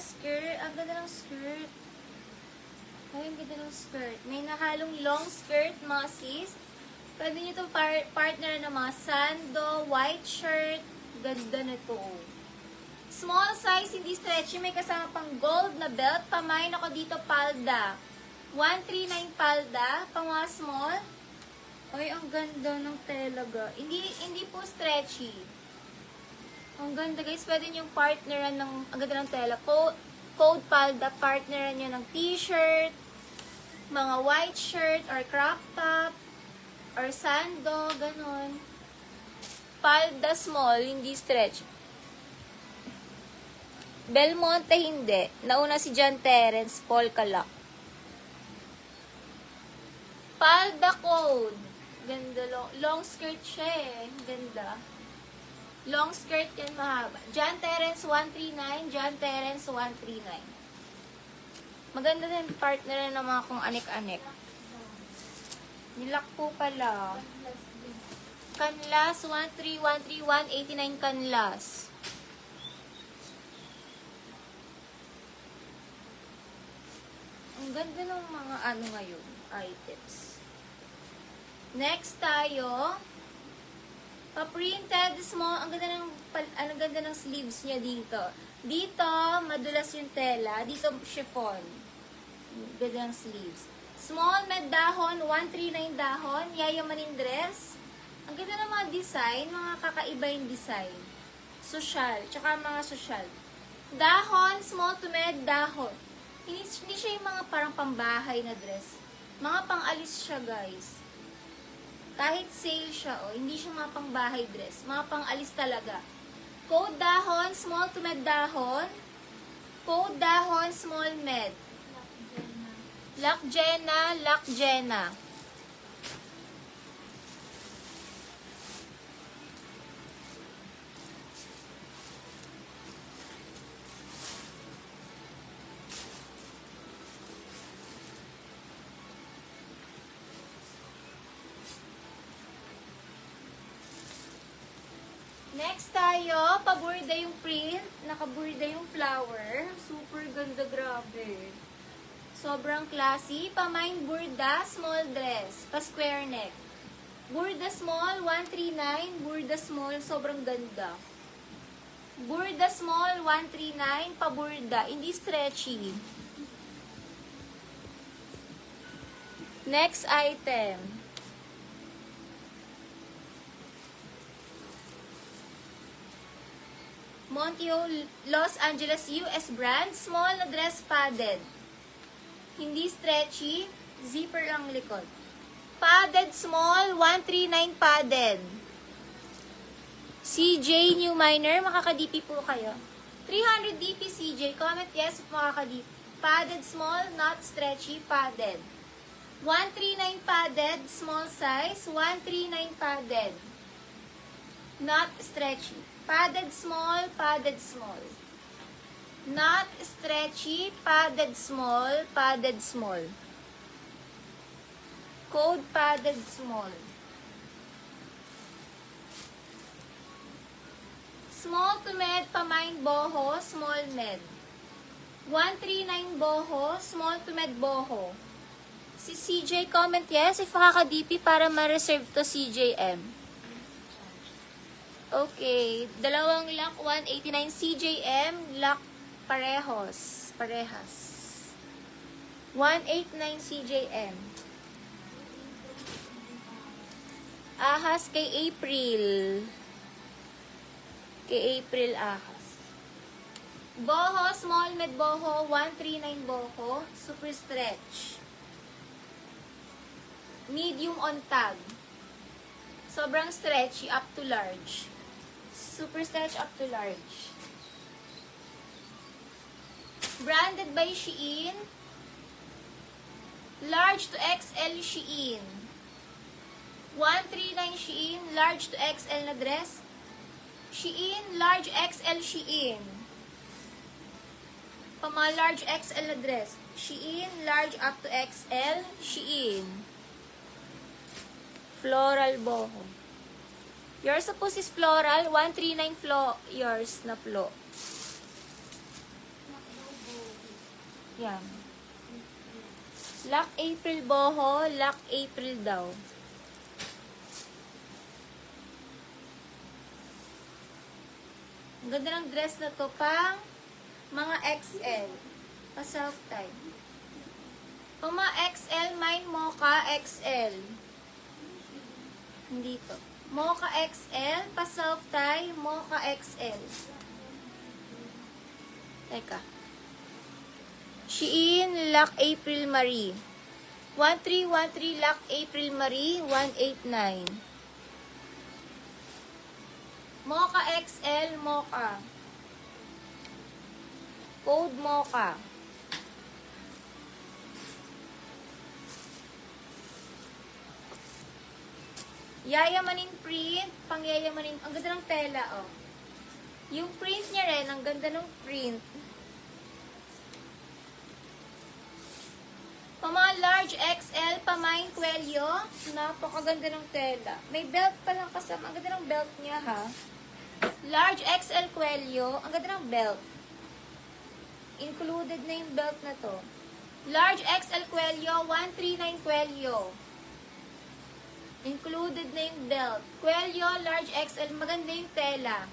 skirt. Ang ganda ng skirt. Ay, ang ganda ng skirt. May nahalong long skirt, mga sis. Pwede nyo itong partner ng mga sando, white shirt. Ganda na to. Small size, hindi stretchy. May kasama pang gold na belt. Pamain ako dito, palda. 139 palda. Pang mga small. Ay, ang ganda ng telaga. Hindi po stretchy. Ang ganda, guys. Pwede nyo partneran ng, ang ganda ng tela. Code palda, partneran nyo ng t-shirt, mga white shirt, or crop top, or sando, ganon. Palda small, hindi stretch. Belmonte hindi. Nauna si John Terence, polka lock. Palda code. Ganda, long skirt siya eh. Ganda. Long skirt yan, mahaba. John Terence 139, John Terence 139. Maganda din partner ng mga kung anik-anik. Nilak po pala. Canlas 13131, 89 canlas. Ang ganda ng mga ano ngayon, items. Next tayo, pa-printed small, ang ganda ng sleeves niya dito. Dito, madulas yung tela. Dito, chiffon. Ganda ng sleeves. Small med dahon, 139 dahon. Yayamanin dress. Ang ganda ng mga design, mga kakaiba yung design. Social, tsaka mga social. Dahon, small to med dahon. Hindi siya yung mga parang pambahay na dress. Mga pang-alis siya, guys. Kahit sale siya, hindi siya mga pang-bahay dress. Mga pang-alis talaga. Code dahon, small to med dahon. Code dahon, small med. Lock Jenna, Lock Jenna. Next tayo, paburda yung print, nakaburda yung flower. Super ganda, grabe. Sobrang classy. Pamain burda, small dress, pa-square neck. Burda small, 139. Burda small, sobrang ganda. Burda small, 139. Paburda, hindi stretchy. Next item. Monteo Los Angeles US brand, small na dress padded. Hindi stretchy, zipper ang likod. Padded small, 139 padded. CJ New Miner, makaka-DP po kayo. 300 DP CJ, comment yes if makaka-DP. Padded small, not stretchy, padded. 139 padded, small size, 139 padded. Not stretchy. Padded small, padded small. Not stretchy, padded small, padded small. Code padded small. Small to med, pamain boho, small med. 139 boho, small to med boho. Si CJ comment yes, if makaka-DP para ma-reserve to CJM. Okay, dalawang lock, 189 CJM, lock parehas. 189 CJM. Ahas kay April. Kay April ahas. Boho, small med boho, 139 boho, super stretch. Medium on tag. Sobrang stretchy, up to large. Super stretch up to large. Branded by Shein. Large to XL Shein. 139 Shein, large to XL na dress. Shein, large XL Shein. Pama large XL na dress. Shein, large up to XL Shein. Floral boho. Yours suppose is floral. 139 yours na flow. Yan. Lock April boho, lock April daw. Ang ganda ng dress na to, pang mga XL. Pa self-tie. Pang mga XL, mine Mocha XL. Hindi to. Mocha XL, pa self-tie, Mocha XL. Teka. Shein, Lock April Marie. 1313 Lock April Marie, 189. Mocha XL, Mocha. Code Mocha. Yayamanin print, pangyayamanin. Ang ganda ng tela, oh. Yung print niya rin, ang ganda ng print. Mga large XL, pamain Cuello. Napakaganda ng tela. May belt pa lang kasama. Ang ganda ng belt niya, ha. Large XL Cuello. Ang ganda ng belt. Included na yung belt na to. Large XL Cuello, 139 Cuello. Included na yung belt. Cuello, large XL. Maganda yung tela.